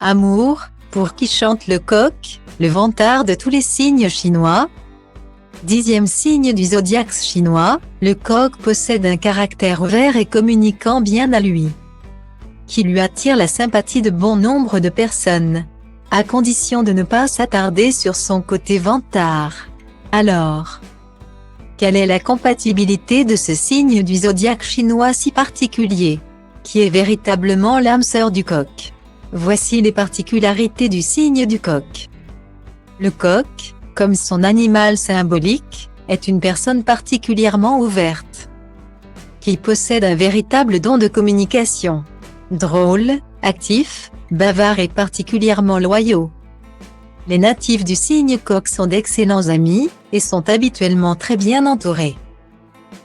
Amour, pour qui chante le coq, le vantard de tous les signes chinois. 10e signe du zodiaque chinois, le coq possède un caractère ouvert et communicant bien à lui, qui lui attire la sympathie de bon nombre de personnes, à condition de ne pas s'attarder sur son côté vantard. Alors, quelle est la compatibilité de ce signe du zodiaque chinois si particulier, qui est véritablement l'âme sœur du coq? Voici les particularités du signe du coq. Le coq, comme son animal symbolique, est une personne particulièrement ouverte, qui possède un véritable don de communication. Drôle, actif, bavard et particulièrement loyaux. Les natifs du signe coq sont d'excellents amis, et sont habituellement très bien entourés.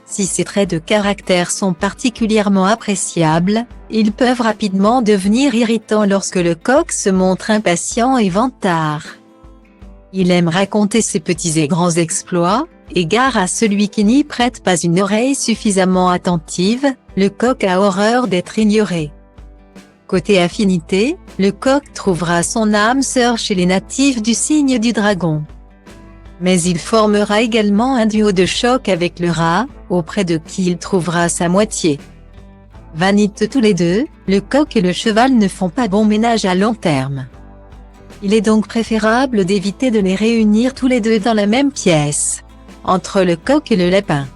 Si ces traits de caractère sont particulièrement appréciables, ils peuvent rapidement devenir irritants lorsque le coq se montre impatient et vantard. Il aime raconter ses petits et grands exploits, et gare à celui qui n'y prête pas une oreille suffisamment attentive, le coq a horreur d'être ignoré. Côté affinité, le coq trouvera son âme sœur chez les natifs du signe du dragon. Mais il formera également un duo de choc avec le rat, auprès de qui il trouvera sa moitié. Vanites tous les deux, le coq et le cheval ne font pas bon ménage à long terme. Il est donc préférable d'éviter de les réunir tous les deux dans la même pièce, entre le coq et le lapin.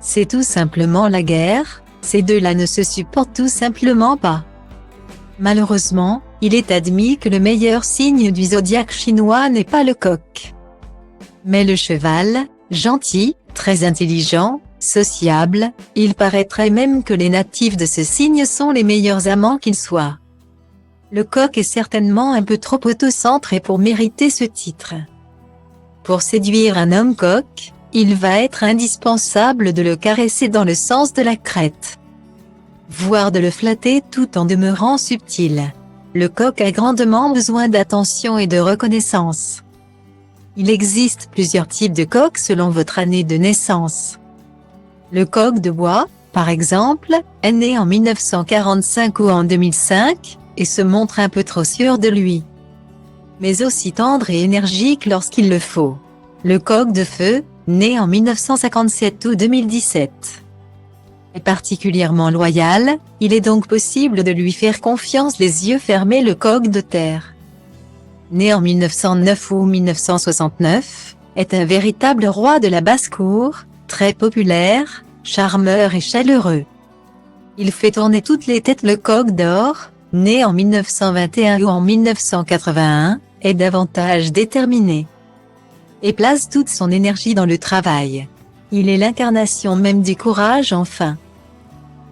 C'est tout simplement la guerre, ces deux-là ne se supportent tout simplement pas. Malheureusement, il est admis que le meilleur signe du zodiaque chinois n'est pas le coq, mais le cheval, gentil, très intelligent, sociable. Il paraîtrait même que les natifs de ce signe sont les meilleurs amants qu'ils soient. Le coq est certainement un peu trop autocentré pour mériter ce titre. Pour séduire un homme coq, il va être indispensable de le caresser dans le sens de la crête, voire de le flatter tout en demeurant subtil. Le coq a grandement besoin d'attention et de reconnaissance. Il existe plusieurs types de coqs selon votre année de naissance. Le coq de bois, par exemple, est né en 1945 ou en 2005, et se montre un peu trop sûr de lui, mais aussi tendre et énergique lorsqu'il le faut. Le coq de feu, né en 1957 ou 2017, est particulièrement loyal, il est donc possible de lui faire confiance les yeux fermés. Le coq de terre, né en 1909 ou 1969, est un véritable roi de la basse-cour, très populaire, charmeur et chaleureux. Il fait tourner toutes les têtes. Le coq d'or, né en 1921 ou en 1981, est davantage déterminé, et place toute son énergie dans le travail. Il est l'incarnation même du courage enfin.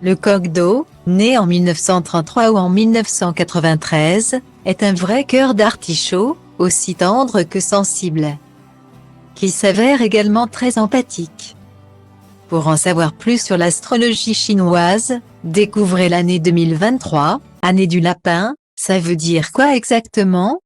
Le coq d'eau, né en 1933 ou en 1993, est un vrai cœur d'artichaut, aussi tendre que sensible, qui s'avère également très empathique. Pour en savoir plus sur l'astrologie chinoise, découvrez l'année 2023, année du lapin. Ça veut dire quoi exactement?